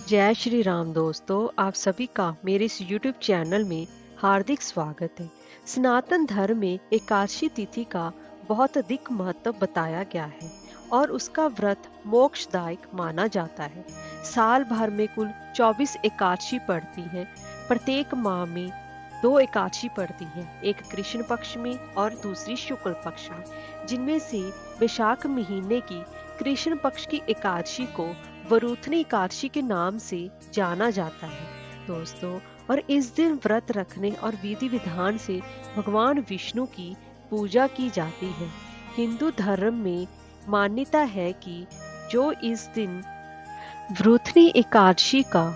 जय श्री राम दोस्तों, आप सभी का मेरे इस YouTube चैनल में हार्दिक स्वागत है। सनातन धर्म में एकादशी तिथि का बहुत अधिक महत्व बताया गया है और उसका व्रत मोक्षदायक माना जाता है। साल भर में कुल 24 एकादशी पड़ती है। प्रत्येक माह में 2 एकादशी पड़ती है, एक कृष्ण पक्ष में और दूसरी शुक्ल पक्ष में, जिनमें से वैशाख महीने की कृष्ण पक्ष की एकादशी को वरुथनी एकादशी के नाम से जाना जाता है दोस्तों। और इस दिन व्रत रखने और विधि विधान से भगवान विष्णु की पूजा की जाती है। हिंदू धर्म में मान्यता है कि जो इस दिन वरुथनी एकादशी का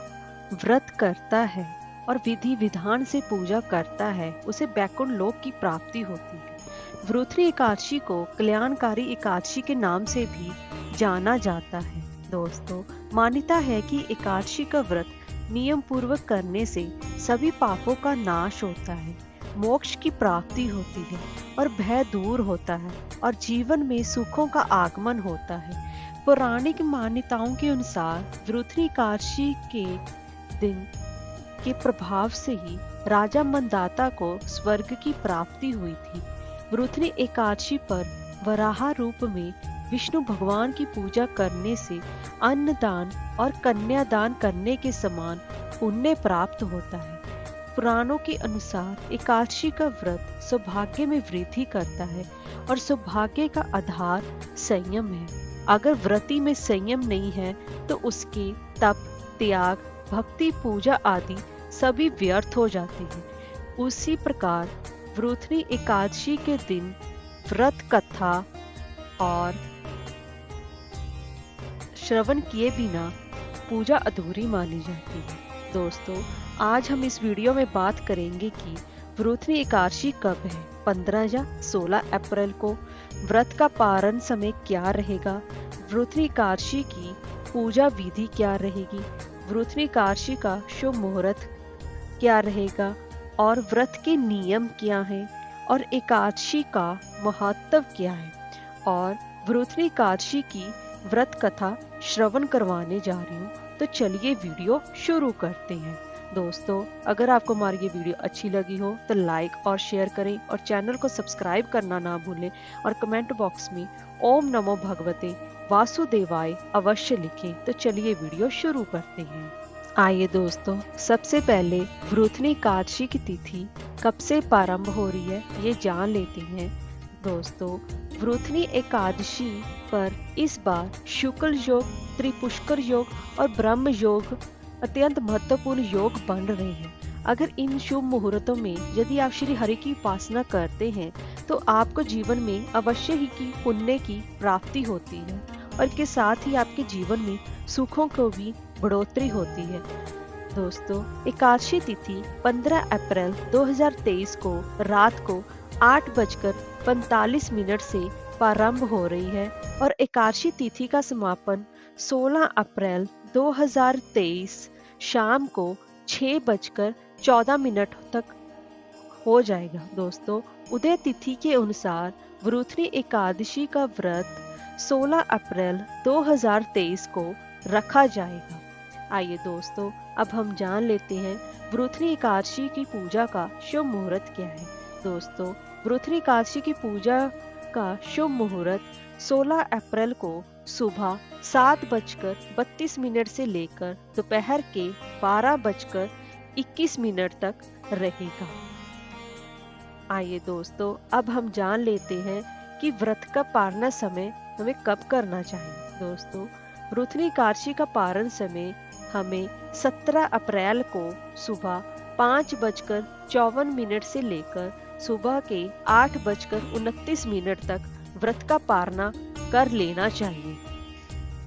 व्रत करता है और विधि विधान से पूजा करता है, उसे बैकुंठ लोक की प्राप्ति होती है। वरुथनी एकादशी को कल्याणकारी एकादशी के नाम से भी जाना जाता है दोस्तों। मान्यता है कि एकादशी का व्रत नियम पूर्वक करने से सभी पापों का नाश होता है, मोक्ष की प्राप्ति होती है और भय दूर होता है और जीवन में सुखों का आगमन होता है। पौराणिक मान्यताओं के अनुसार वरुथनी एकादशी के दिन के प्रभाव से ही राजा मंदाता को स्वर्ग की प्राप्ति हुई थी। वरुथनी एकादशी पर वराह रूप में विष्णु भगवान की पूजा करने से अन्नदान और कन्यादान करने के समान पुण्य प्राप्त होता है। पुराणों के अनुसार एकादशी का व्रत सौभाग्य में वृद्धि करता है और सौभाग्य का आधार संयम है। अगर व्रती में संयम नहीं है तो उसके तप, त्याग, भक्ति, पूजा आदि सभी व्यर्थ हो जाते हैं। उसी प्रकार वरुथनी एकादशी के दिन व्रत कथा और श्रवण किए बिना पूजा अधूरी मानी जाती है। दोस्तों, आज हम इस वीडियो में बात करेंगे कि वरुथनी एकादशी कब है। 15 या 16 अप्रैल को। व्रत का पारण समय क्या रहेगा, वरुथनी एकादशी की पूजा विधि क्या रहेगी, वरुथनी एकादशी का शुभ मुहूर्त क्या रहेगा और व्रत के नियम क्या हैं और एकादशी का महत्व क्या है, और वरुथनी एकादशी की व्रत कथा श्रवण करवाने जा रही हूँ। तो चलिए वीडियो शुरू करते हैं। दोस्तों, अगर आपको हमारी ये वीडियो अच्छी लगी हो तो लाइक और शेयर करें और चैनल को सब्सक्राइब करना ना भूलें और कमेंट बॉक्स में ओम नमो भगवते वासुदेवाय अवश्य लिखें। तो चलिए वीडियो शुरू करते हैं। आइए दोस्तों, सबसे पहले वरुथनी एकादशी की तिथि कब से प्रारंभ हो रही है ये जान लेते हैं। दोस्तों, वरुथनी एकादशी पर इस बार शुक्ल योग, त्रिपुष्कर योग और ब्रह्म योग अत्यंत महत्वपूर्ण योग बन रहे हैं। अगर इन शुभ मुहूर्तों में यदि आप श्री हरि की उपासना करते हैं तो आपको जीवन में अवश्य ही की पुण्य की प्राप्ति होती है और इसके साथ ही आपके जीवन में सुखों को भी बढ़ोतरी होती है। दोस्तों, एकादशी तिथि 15 अप्रैल 2023 को रात को 8:45 से प्रारंभ हो रही है और एकादशी तिथि का समापन 16 अप्रैल 2023 शाम को 6:14 तक हो जाएगा। दोस्तों, उदय तिथि के अनुसार वरुथनी एकादशी का व्रत 16 अप्रैल 2023 को रखा जाएगा। आइए दोस्तों, अब हम जान लेते हैं वरुथनी एकादशी की पूजा का शुभ मुहूर्त क्या है। दोस्तों, वरुथनी एकादशी की पूजा का शुभ मुहूर्त 16 अप्रैल को सुबह 7:32 से लेकर दोपहर के 12:21 तक रहेगा। आइए दोस्तों, अब हम जान लेते हैं कि व्रत का पारण समय हमें कब करना चाहिए। दोस्तों, वरुथनी एकादशी का पारण समय हमें 17 अप्रैल को सुबह 5:54 से लेकर सुबह के 8:29 तक व्रत का पारणा कर लेना चाहिए।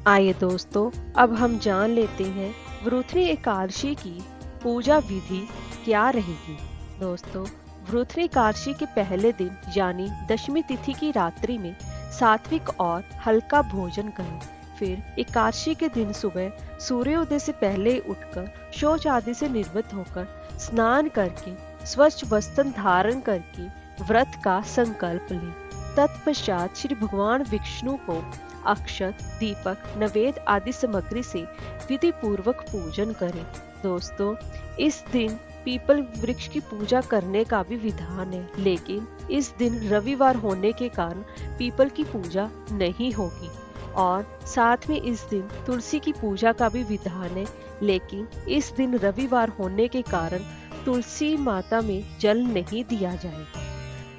आइए दोस्तों, अब हम जान लेते हैं वरुथनी एकादशी की पूजा विधि क्या रहेगी। दोस्तों, वरुथनी एकादशी के पहले दिन यानी दशमी तिथि की रात्रि में सात्विक और हल्का भोजन करें। फिर एकादशी के दिन सुबह सूर्योदय से पहले उठकर शौच आदि से निवृत्त होकर स्नान करके स्वच्छ वस्त्र धारण करके व्रत का संकल्प लें। तत्पश्चात श्री भगवान विष्णु को अक्षत, दीपक, नैवेद्य आदि सामग्री से विधि पूर्वक पूजन करें। दोस्तों, इस दिन पीपल वृक्ष की पूजा करने का भी विधान है, लेकिन इस दिन रविवार होने के कारण पीपल की पूजा नहीं होगी। और साथ में इस दिन तुलसी की पूजा का भी विधान है, लेकिन इस दिन रविवार होने के कारण तुलसी माता में जल नहीं दिया जाएगा।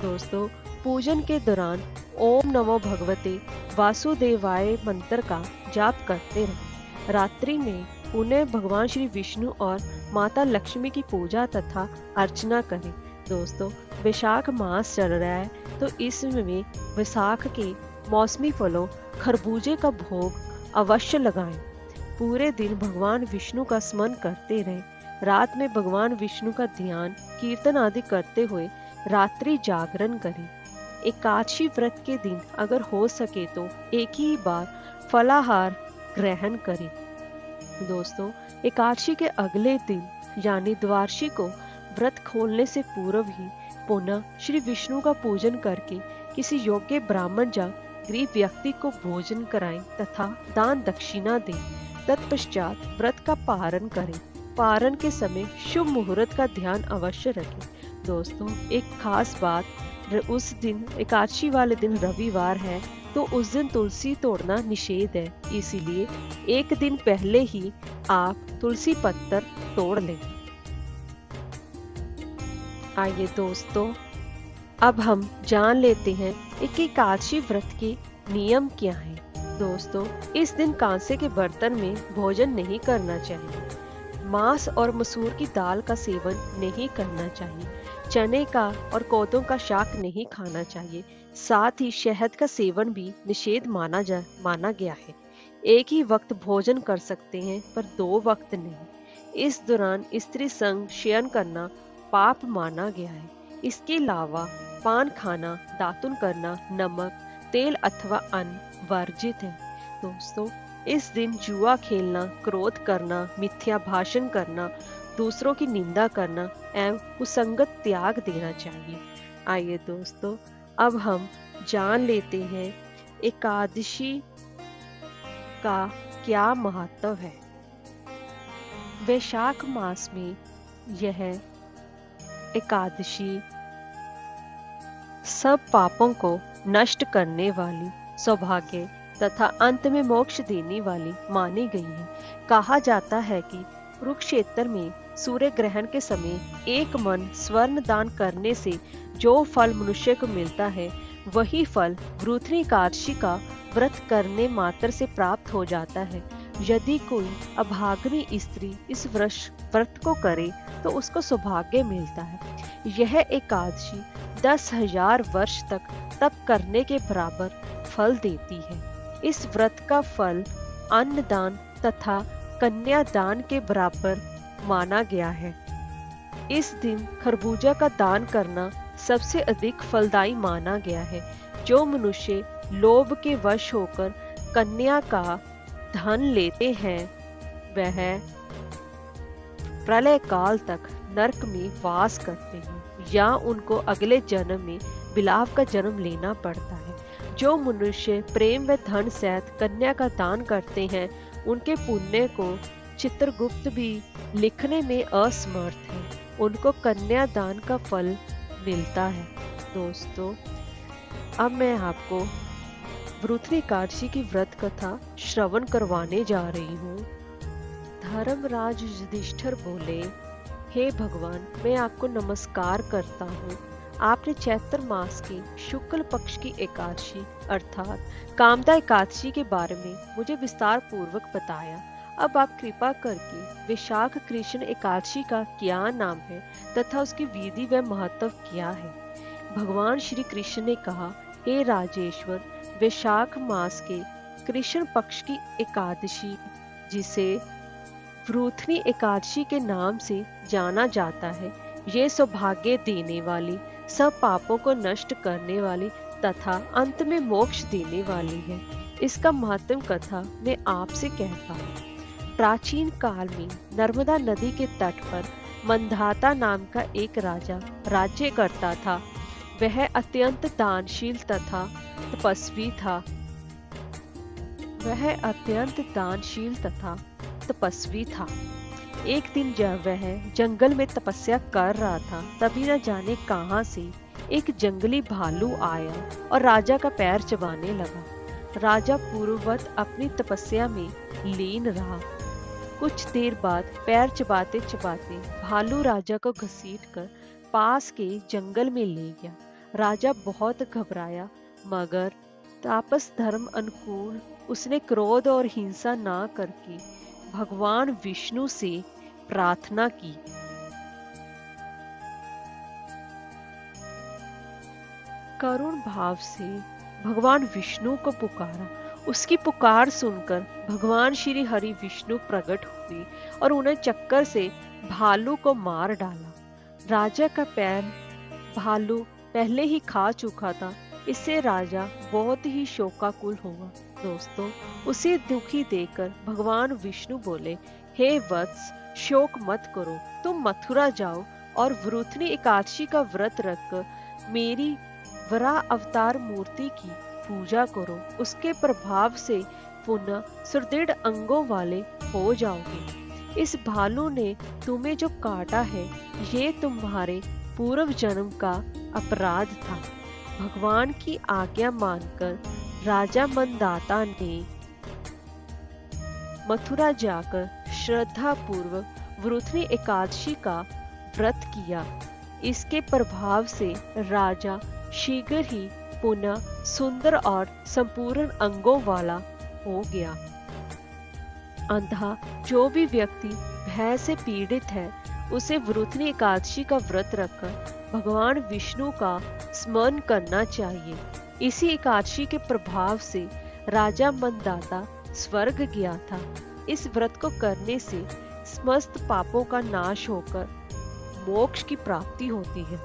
दोस्तों, पूजन के दौरान ओम नमो भगवते वासुदेवाय मंत्र का जाप करते रहें। रात्रि में पुनः भगवान श्री विष्णु और माता लक्ष्मी की पूजा तथा अर्चना करें। दोस्तों, वैशाख मास चल रहा है, तो इसमें वैसाख के मौसमी फलों खरबूजे का भोग अवश्य लगाएं। पूरे दिन भगवान विष्णु का स्मरण करते रहें। रात में भगवान विष्णु का ध्यान, कीर्तन आदि करते हुए रात्रि जागरण करें। एकादशी व्रत के दिन अगर हो सके तो एक ही बार फलाहार ग्रहण करें। दोस्तों, एकादशी के अगले दिन यानी द्वादशी को व्रत खोलने से पूर्व ही पुनः श्री विष्णु का पूजन करके किसी योग्य ब्राह्मण या गरीब व्यक्ति को भोजन कराएं तथा दान दक्षिणा दें। तत्पश्चात व्रत का पारण करें। पारण के समय शुभ मुहूर्त का ध्यान अवश्य रखें। दोस्तों, एक खास बात, उस दिन एकादशी वाले दिन रविवार है, तो उस दिन तुलसी तोड़ना निषेध है, इसीलिए एक दिन पहले ही आप तुलसी पत्तर तोड़ लें। आइए दोस्तों, अब हम जान लेते हैं कि एकादशी व्रत के नियम क्या हैं। दोस्तों, इस दिन कांसे के बर्तन में भोजन नहीं करना चाहिए। मांस और मसूर की दाल का सेवन नहीं करना चाहिए। चने का और कोदों का शाक नहीं खाना चाहिए। साथ ही शहद का सेवन भी निषेध माना गया है। एक ही वक्त भोजन कर सकते हैं, पर 2 वक्त नहीं। इस दौरान स्त्री संग शयन करना पाप माना गया है। इसके अलावा पान खाना, दातुन करना, नमक, तेल अथवा अन्न वर्जित है। दोस्तों, इस दिन जुआ खेलना, क्रोध करना, मिथ्या भाषण करना, दूसरों की निंदा करना एवं कुसंगत त्याग देना चाहिए। आइए दोस्तों, अब हम जान लेते हैं एकादशी का क्या महत्व है। वैशाख मास में यह एकादशी सब पापों को नष्ट करने वाली, सौभाग्य तथा अंत में मोक्ष देने वाली मानी गई है। कहा जाता है कि कुरुक्षेत्र में सूर्य ग्रहण के समय एक मन स्वर्ण दान करने से जो फल मनुष्य को मिलता है, वही फल वृथनी एकादशी का व्रत करने मात्र से प्राप्त हो जाता है। यदि कोई अभागिनी स्त्री इस व्रत को करे तो उसको सौभाग्य मिलता है। यह एकादशी 10,000 वर्ष तक तप करने के बराबर फल देती है। इस व्रत का फल अन्नदान तथा कन्यादान के बराबर माना गया है। इस दिन खरबूजा का दान करना सबसे अधिक फलदायी माना गया है। जो मनुष्य लोभ के वश होकर कन्या का धन लेते हैं, वह प्रलय काल तक नरक में वास करते हैं या उनको अगले जन्म में बिलाव का जन्म लेना पड़ता है। जो मनुष्य प्रेम व धन सहित कन्या का दान करते हैं, उनके पुण्य को चित्रगुप्त भी लिखने में असमर्थ है। उनको कन्या दान का फल मिलता है। दोस्तों, अब मैं आपको वृथनी एकादशी की व्रत कथा श्रवण करवाने जा रही हूँ। धर्मराज युधिष्ठिर बोले, हे भगवान, मैं आपको नमस्कार करता हूँ। आपने चैत्र मास की शुक्ल पक्ष की एकादशी अर्थात कामदा एकादशी के बारे में मुझे विस्तार पूर्वक बताया। अब आप कृपा करके वैशाख कृष्ण एकादशी का क्या नाम है तथा उसकी विधि व महत्व क्या है। भगवान श्री कृष्ण ने कहा, हे राजेश्वर, वैशाख मास के कृष्ण पक्ष की एकादशी, जिसे वृथनी एकादशी के नाम से जाना जाता है, ये सौभाग्य देने वाली, सब पापों को नष्ट करने वाली तथा अंत में मोक्ष देने वाली है। इसका महत्व कथा मैं आपसे कहता हूँ। प्राचीन काल में नर्मदा नदी के तट पर मंधाता नाम का एक राजा राज्य करता था। वह अत्यंत दानशील तथा तपस्वी था। वह अत्यंत दानशील तथा तपस्वी था। एक दिन जब वह जंगल में तपस्या कर रहा था, तभी न जाने कहां से एक जंगली भालू आया और राजा का पैर चबाने लगा। राजा पूर्ववत अपनी तपस्या में लीन रहा। कुछ देर बाद पैर चबाते चबाते भालू राजा को घसीटकर पास के जंगल में ले गया। राजा बहुत घबराया, मगर तापस धर्म अनुकूल उसने क्रोध और हिंसा ना करके भगवान विष्णु से प्रार्थना की। करुण भाव से भगवान विष्णु को पुकारा। उसकी पुकार सुनकर भगवान श्री हरि विष्णु प्रकट हुए और उन्हें चक्कर से भालू को मार डाला। राजा का पैर भालू पहले ही खा चुका था, इससे राजा बहुत ही शोकाकुल हुआ। दोस्तों, उसे दुखी देखकर भगवान विष्णु बोले, हे वत्स, शोक मत करो, तुम मथुरा जाओ और वृथनी एकादशी का व्रत रखकर मेरी वराह अवतार मूर्ति की पूजा करो। उसके प्रभाव से पुनः सुदृढ़ अंगों वाले हो जाओगे। इस भालू ने तुम्हें जो काटा है, ये तुम्हारे पूर्व जन्म का अपराध था। भगवान की आज्ञा मानकर राजा मंदाता ने मथुरा जाकर श्रद्धा पूर्वक वृथनी एकादशी का व्रत किया। इसके प्रभाव से राजा शीघ्र ही पुनः सुंदर और संपूर्ण अंगों वाला हो गया। अंधा जो भी व्यक्ति भय से पीड़ित है, उसे वृथनी एकादशी का व्रत रखकर भगवान विष्णु का स्मरण करना चाहिए। इसी एकादशी के प्रभाव से राजा मंदाता स्वर्ग गया था। इस व्रत को करने से समस्त पापों का नाश होकर मोक्ष की प्राप्ति होती है।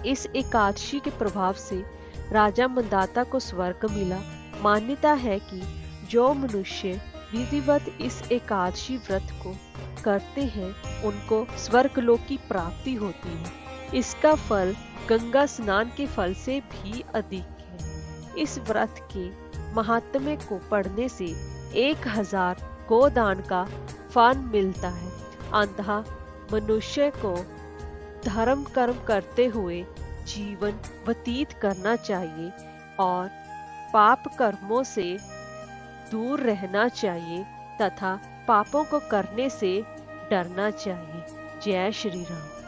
इस एकादशी के प्रभाव से राजा मंदाता को स्वर्ग मिला। मान्यता है कि जो मनुष्य विधिवत इस एकादशी व्रत को करते हैं, उनको स्वर्गलोक की प्राप्ति होती है। इसका फल गंगा स्नान के फल से भी अधिक है। इस व्रत के महात्म्य को पढ़ने से 1000 गोदान का फल मिलता है। अंधा मनुष्य को धर्म कर्म करते हुए जीवन व्यतीत करना चाहिए और पाप कर्मों से दूर रहना चाहिए तथा पापों को करने से डरना चाहिए। जय श्री राम।